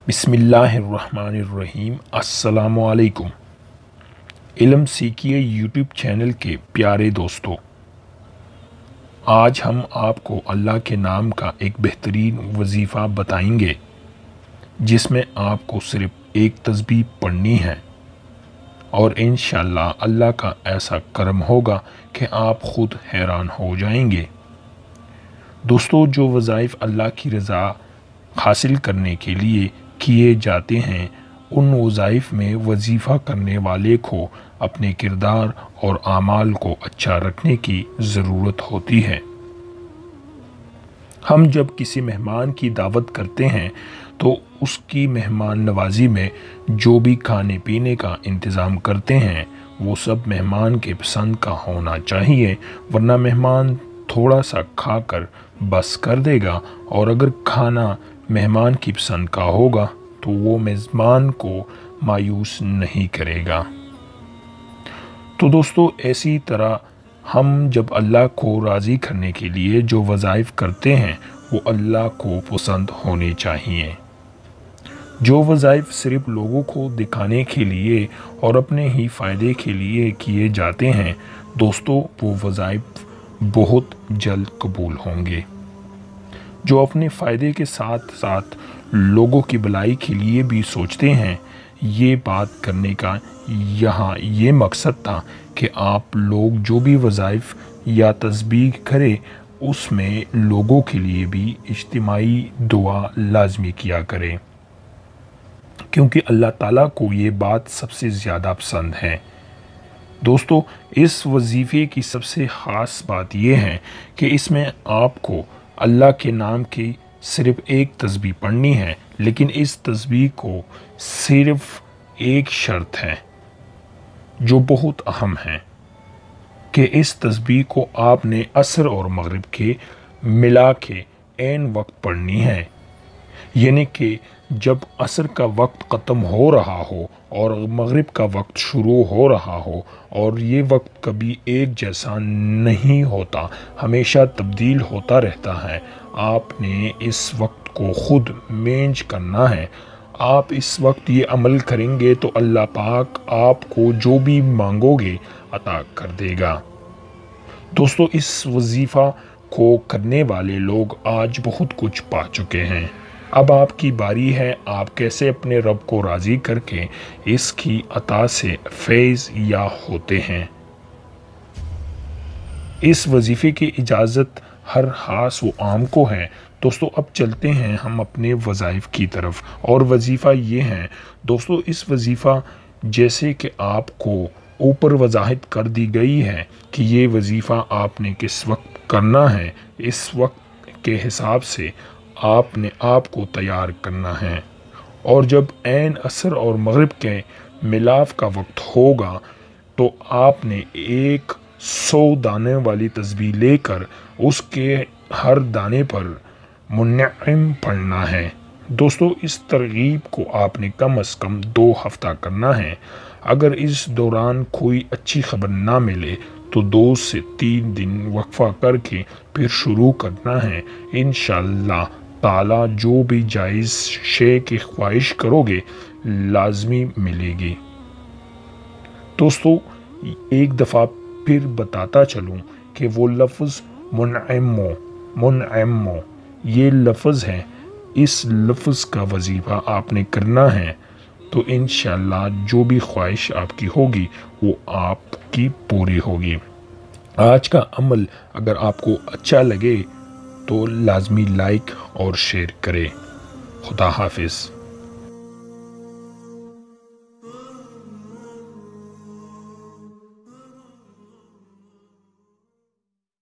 बिस्मिल्लाहिर्रहमानिर्रहीम। अस्सलामु अलैकुम। इल्म सीखिए यूट्यूब चैनल के प्यारे दोस्तों, आज हम आपको अल्लाह के नाम का एक बेहतरीन वजीफ़ा बताएंगे जिसमें आपको सिर्फ एक तस्बीह पढ़नी है और इंशाअल्लाह अल्लाह का ऐसा करम होगा कि आप ख़ुद हैरान हो जाएंगे। दोस्तों, जो वज़ाइफ अल्लाह की रज़ा हासिल करने के लिए किए जाते हैं, उन वज़ाइफ में वजीफ़ा करने वाले को अपने किरदार और आमाल को अच्छा रखने की ज़रूरत होती है। हम जब किसी मेहमान की दावत करते हैं तो उसकी मेहमान नवाजी में जो भी खाने पीने का इंतज़ाम करते हैं वो सब मेहमान के पसंद का होना चाहिए, वरना मेहमान थोड़ा सा खाकर बस कर देगा और अगर खाना मेहमान की पसंद का होगा तो वो मेज़बान को मायूस नहीं करेगा। तो दोस्तों, ऐसी तरह हम जब अल्लाह को राज़ी करने के लिए जो वज़ाइफ करते हैं वो अल्लाह को पसंद होने चाहिए। जो वज़ाइफ सिर्फ लोगों को दिखाने के लिए और अपने ही फ़ायदे के लिए किए जाते हैं, दोस्तों, वो वज़ाइफ बहुत जल्द कबूल होंगे। जो अपने फ़ायदे के साथ साथ लोगों की भलाई के लिए भी सोचते हैं, ये बात करने का यहाँ ये मकसद था कि आप लोग जो भी वज़ाइफ या तस्बीह करें उसमें लोगों के लिए भी इज्तिमाई दुआ लाजमी किया करें, क्योंकि अल्लाह ताला को ये बात सबसे ज़्यादा पसंद है। दोस्तों, इस वजीफ़े की सबसे ख़ास बात यह है कि इसमें आपको अल्लाह के नाम की सिर्फ़ एक तस्बीह पढ़नी है, लेकिन इस तस्बीह को सिर्फ़ एक शर्त है जो बहुत अहम है कि इस तस्बीह को आपने असर और मगरिब के मिला के ऐन वक्त पढ़नी है, यानी कि जब असर का वक्त ख़त्म हो रहा हो और मगरिब का वक्त शुरू हो रहा हो, और ये वक्त कभी एक जैसा नहीं होता, हमेशा तब्दील होता रहता है। आपने इस वक्त को ख़ुद मैनेज करना है। आप इस वक्त ये अमल करेंगे तो अल्लाह पाक आपको जो भी मांगोगे अता कर देगा। दोस्तों, इस वजीफ़ा को करने वाले लोग आज बहुत कुछ पा चुके हैं। अब आपकी बारी है, आप कैसे अपने रब को राज़ी करके इसकी अता से फैज़ या होते हैं। इस वजीफ़े की इजाज़त हर ख़ास व आम को है। दोस्तों, अब चलते हैं हम अपने वज़ाइफ की तरफ, और वजीफ़ा ये है दोस्तों, इस वजीफ़ा जैसे कि आपको ऊपर वजाहत कर दी गई है कि ये वजीफ़ा आपने किस वक्त करना है, इस वक्त के हिसाब से आपने आपको तैयार करना है। और जब ऐन असर और मगरिब के मिलाप का वक्त होगा तो आपने 100 दाने वाली तस्बीह लेकर उसके हर दाने पर मुन्नइम पढ़ना है। दोस्तों, इस तरगीब को आपने कम से कम 2 हफ्ता करना है। अगर इस दौरान कोई अच्छी खबर ना मिले तो 2 से 3 दिन वक्फा करके फिर शुरू करना है। इंशाअल्लाह ताला जो भी जायज़ शे की ख्वाहिश करोगे लाजमी मिलेगी। दोस्तों, एक दफ़ा फिर बताता चलूँ कि वो लफ्ज़ मुनअम्मो ये लफ्ज़ है। इस लफ्ज़ का वजीफ़ा आपने करना है तो इंशाअल्लाह जो भी ख्वाहिश आपकी होगी वो आपकी पूरी होगी। आज का अमल अगर आपको अच्छा लगे तो लाजमी लाइक और शेयर करें। खुदा हाफिज़।